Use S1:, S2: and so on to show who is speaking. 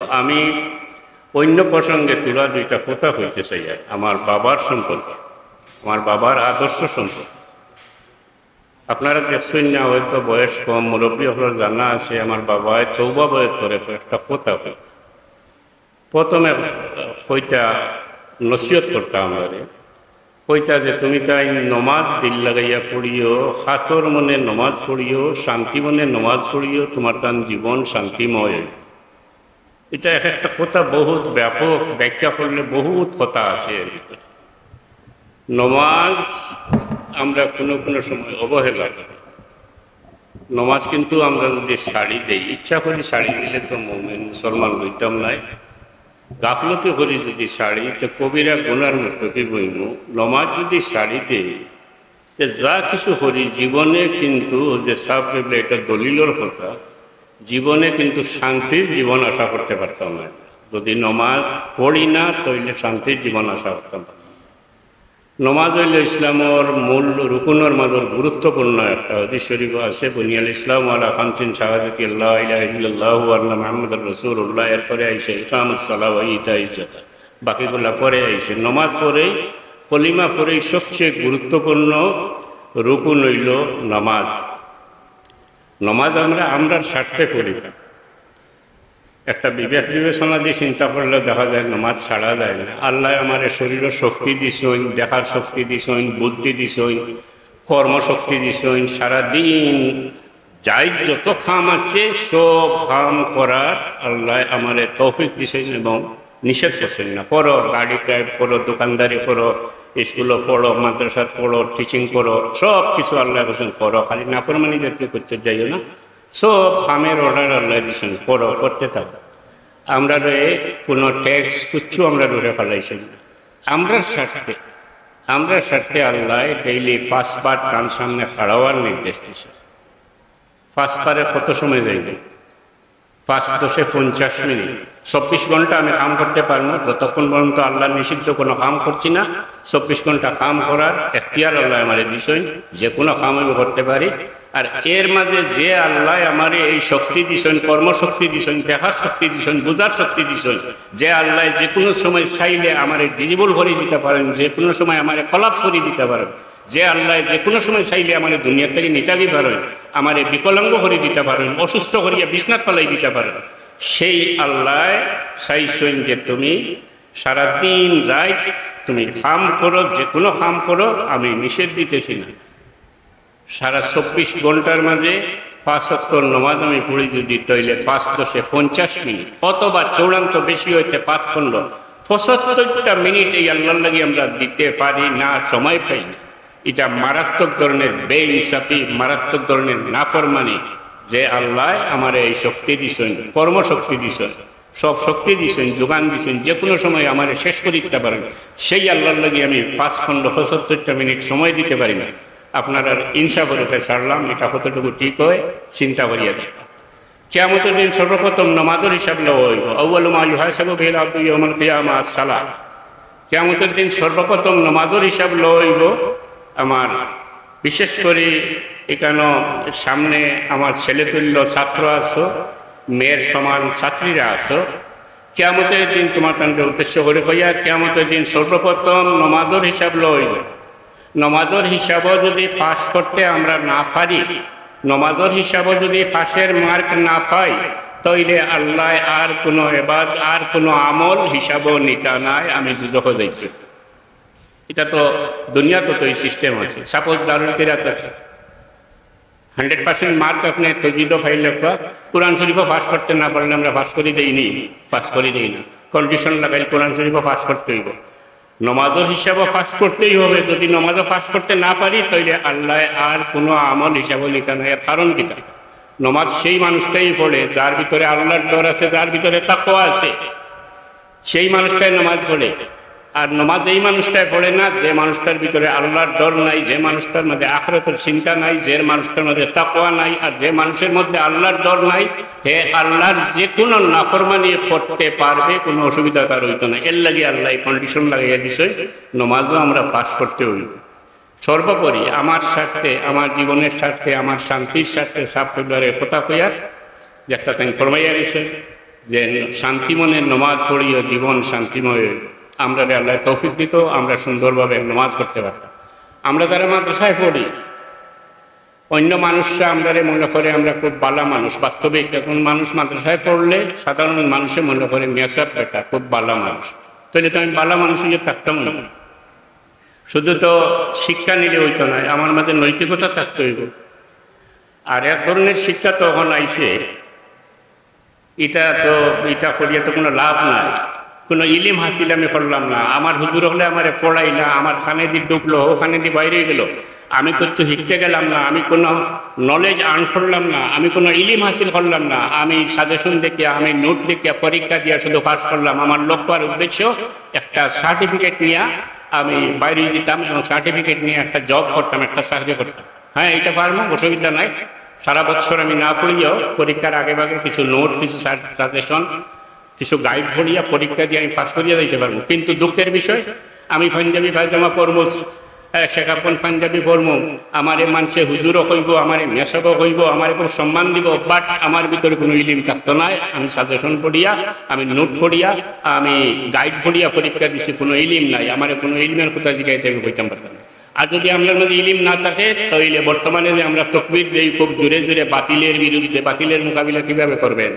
S1: আমি অন্য প্রসঙ্গে তুলা দুইটা কথা হইতে চাই আমার বাবার সম্পর্কে, আমার বাবার আদর্শ সম্পর্কে। আপনারা দেখছেন না, হয়তো বয়স কম, মুরব্বী হল জানা আছে, আমার বাবায় তৌবা বয়স করে একটা কথা হইত। প্রথমে হইতা নসিহত করতাম আমারে, হইতা যে তুমি তাই নমাজ দিল লাগাইয়া পড়িও, খাতর মনে নমাজ পড়িও, শান্তি মনে নমাজ পড়িও, তোমার তান জীবন শান্তিময়। এটা এক একটা কথা বহুত ব্যাপক ব্যাখ্যা করলে বহুত কথা আছে এর ভিতরে। নমাজ আমরা কোনো কোনো সময় অবহেলা করি। নমাজ কিন্তু আমরা যদি শাড়ি দেই, ইচ্ছা করি শাড়ি দিলে তো মুমিন মুসলমান হইতাম নাই, গাফলতি করি যদি শাড়ি, তো কবিরা গুনার মতো কি বইব। নমাজ যদি শাড়ি দেই, তো যা কিছু করি জীবনে কিন্তু যে সাব এটা দলিলর কথা, জীবনে কিন্তু শান্তির জীবন আশা করতে পারতাম না। যদি নমাজ পড়ি না তাহলে শান্তির জীবন আশা করতাম না। নমাজ হইল ইসলামর মূল রুকুনের মাঝে গুরুত্বপূর্ণ একটা হাদিস শরীফ আছে, বুনিয়াল ইসলাম আলা খামসিন শাহাদাতি আল্লাহ ইলাহা ইল্লাল্লাহু ওয়া আন্না মুহাম্মাদুর রাসূলুল্লাহ। এরপরে আইছে ইকামুস সালাহ ওয়া ইতাইজ যাকাত, বাকিগুলা পরে আইছে। নমাজ পড়েই কলিমা পড়েই সবচেয়ে গুরুত্বপূর্ণ রুকুন হইল নামাজ। নমাজ আমরা স্বার্থে করি না। একটা বিবেক বিবেচনা দিয়ে চিন্তা করলে দেখা যায় নমাজ ছাড়া যায় না। আল্লাহ আমার শরীরের শক্তি দিছেন, দেখার শক্তি দিছেন, বুদ্ধি দিছেন, কর্মশক্তি দিছেন। সারাদিন যাই যত খাম আছে সব খাম করার আল্লাহ আমার তৌফিক দিছেন এবং নিষেধ করছেন না। পড়ো, গাড়ি ড্রাইভ করো, দোকানদারি করো, স্কুলে পড়ো, মাদ্রাসাত পড়ো, টিচিং করো, সব কিছু আল্লাহ বলছেন করো। খালি নাফরমানি জাতীয় করতে যাইও না, সব খামের অর্ডার আল্লাহ দিচ্ছেন, পড়ো, করতে থাকো। আমরা কোনো ট্যাক্স কিচ্ছু আমরা ধরে ফেলাইছেন না। আমরা স্বার্থে আল্লাহ ডেইলি 5 বার কান সামনে খাড়াওয়ার নির্দেশ দিচ্ছে। 5 বারে কত সময় যাইবে? 5 × 50 মিনিট। 24 ঘন্টা আমি কাম করতে পারবো যতক্ষণ পর্যন্ত আল্লাহ নিষিদ্ধ কোনো কাম করছি না। 24 ঘন্টা কাম করার এখতিয়ার আল্লাহ আমার দিছেন, যে কোনো কাম আমি করতে পারি। আর এর মাঝে যে আল্লাহ আমার এই শক্তি দিছেন, কর্মশক্তি দিছেন, দেখার শক্তি দিছেন, বোঝার শক্তি দিছেন, যে আল্লাহ যে কোনো সময় চাইলে আমার ডিজিবল করে দিতে পারেন, যে কোনো সময় আমার কলাপস করে দিতে পারেন, যে আল্লাহ যে কোনো সময় চাইলে আমার দুনিয়া থেকে নিতালি পারেন, আমার বিকলাঙ্গ করে দিতে পারেন, অসুস্থ করিয়া বিছনাত পালাই দিতে পারেন, সেই আল্লাহ চাইছেন যে তুমি সারাদিন রাত তুমি কাম করো, যে কোনো কাম করো, আমি নিষেধ দিতেছি না। সারা 24 ঘন্টার মাঝে 5 ওয়াক্ত নামাজ আমি পড়ি যদি, তাইলে 5 × 50 মিনিট, অথবা চূড়ান্ত বেশি হইতে 5 খণ্ড 75টা মিনিট এই আল্লাহর লাগি আমরা দিতে পারি না, সময় পাই না। এটা মারাত্মক ধরনের বেইনসাফি, মারাত্মক ধরনের নাফরমানি। যে আল্লাহ আমার এই শক্তি দিছেন, কর্মশক্তি দিছেন, সব শক্তি দিছেন, যোগান দিছেন, যে কোনো সময় আমার শেষ করে দিতে পারেন, সেই আল্লাহর লাগি আমি 5 খণ্ড 75টা মিনিট সময় দিতে পারি না। আপনারা ইনসাফ রূপে ছাড়লাম, এটা কতটুকু ঠিক হয় চিন্তা করিয়া দেখ। কিয়ামতের দিন সর্বপ্রথম নামাজের হিসাব লওয়া হইব। আউয়ালু মা ইউহাসাবু বিল আবদু ইয়াউমাল কিয়ামা আস-সালাহ। কিয়ামতের দিন সর্বপ্রথম নামাজের হিসাব লওয়া হইব আমার। বিশেষ করে এখানে সামনে আমার ছেলেতুল্য ছাত্র আছো, মেয়ের সমান ছাত্রীরা আছো। কিয়ামতের দিন তোমার তাদের উদ্দেশ্য করে কইয়া, কিয়ামতের দিন সর্বপ্রথম নামাজের হিসাব লওয়া হইব। নমাজের হিসাবও যদি পাশ করতে আমরা না পারি, নমাজের হিসাবও যদি পাশের মার্ক না পাই, তাইলে আল্লাহ আর কোনো ইবাদত, আর কোনো আমল হিসাবও নিতা নাই, আমি দুজখে যাইছি। এটা তো দুনিয়াতে তো এই সিস্টেম আছে। সাপোজ দারুল কিরাত আছে, 100% মার্ক আপনি তজিদও ফাইল লেখা, কোরআন শরীফও পাশ করতে না পারলে আমরা পাশ করে দেই না। কন্ডিশন লাগাই কোরআন শরীফও পাশ করতে হইব, নমাজের হিসাবও ফাঁস করতেই হবে। যদি নমাজও ফাঁস করতে না পারি, তাইলে আল্লাহ আর কোনো আমল হিসাবও নিতে নাই। এর কারণ কি? নমাজ সেই মানুষটাই পড়ে যার ভিতরে আল্লাহর ডর আছে, যার ভিতরে তাকওয়া আছে, সেই মানুষটাই নমাজ পড়ে। আর নমাজ এই মানুষটাই পড়ে না যে মানুষটার ভিতরে আল্লাহর ডর নাই, যে মানুষটার মধ্যে আখিরাতের চিন্তা নাই, যে মানুষটার মধ্যে তাকওয়া নাই। আর যে মানুষের মধ্যে আল্লাহর ডর নাই, হে আল্লাহর যে কোনো নাফরমানি করতে পারবে, কোনো অসুবিধা তার হইতো না। এর লাগে আল্লাহ কন্ডিশন লাগাইয়া দিছে, নমাজও আমরা পাস করতে হইব। সর্বোপরি আমার স্বার্থে, আমার জীবনের স্বার্থে, আমার শান্তির স্বার্থে সাফ ফেব্রুয়ারি কথা কইয়ার যে একটা তাই ফরমাইয়া গেছে, যে শান্তিমনের নমাজ পড়িও জীবন শান্তিময়, আমরা আল্লাহ তৌফিক দিত, আমরা সুন্দরভাবে নমাজ করতে পারতাম। আমরা যারা মাদ্রাসায় পড়ি, অন্য মানুষরা আমরা মনে করে আমরা খুব ভালো মানুষ, বাস্তবিক এখন মানুষ মাদ্রাসায় পড়লে সাধারণ মানুষে মনে করে মেসাব বেটা খুব ভালো মানুষ, তাহলে তো আমি ভালো মানুষ যে থাকতাম না। শুধু তো শিক্ষা নিলে হইতো না, আমার মাঝে নৈতিকতা থাকতে হইব। আর এক ধরনের শিক্ষা তখন আইসে, এটা করিয়া তো কোনো লাভ নাই, কোনো ইলিম হাসিল আমি করলাম না। আমার হুজুর হলে আমার পড়াই না, আমার খানে দিয়ে ঢুকলো, ওখানে দিয়ে বাইরে গেল, আমি কিছু শিখতে গেলাম না, আমি কোনো নলেজ আর্ন করলাম না, আমি কোনো ইলিম হাসিল করলাম না, আমি সাজেশন দেখে, আমি নোট দেখে পরীক্ষা দিয়ে শুধু পাস করলাম। আমার লক্ষ্য আর উদ্দেশ্য একটা সার্টিফিকেট নিয়ে আমি বাইরে দিতাম এবং সার্টিফিকেট নিয়ে একটা জব করতাম, একটা চাকরি করতাম। হ্যাঁ, এটা পারবো, অসুবিধা নাই। সারা বছর আমি না পড়িও পরীক্ষার আগে ভাগে কিছু নোট, কিছু সাজেশন, কিছু গাইড পড়িয়া পরীক্ষা দিয়ে আমি পাস করিয়া দিতে পারবো। কিন্তু দুঃখের বিষয়, আমি পাঞ্জাবি পায়জামা পরবো, শেখাপন পাঞ্জাবি পরবো, আমারে মানুষে হুজুরও হইব, আমারে মেসাবও হইব, আমারে খুব সম্মান দিব, বাট আমার ভিতরে কোনো ইলিম থাকতো না। আমি সাজেশন পড়িয়া, আমি নোট পড়িয়া, আমি গাইড পড়িয়া পরীক্ষা দিছি, কোনো ইলিম নাই। আমার কোনো ইলিমের কোথায় জিগাইতে আমি বইতাম পারতাম না। আর যদি আমাদের মধ্যে ইলিম না থাকে, তাহলে বর্তমানে যে আমরা তকবীর দেই খুব জোরে জোরে বাতিলের বিরুদ্ধে, বাতিলের মোকাবিলা কিভাবে করবেন?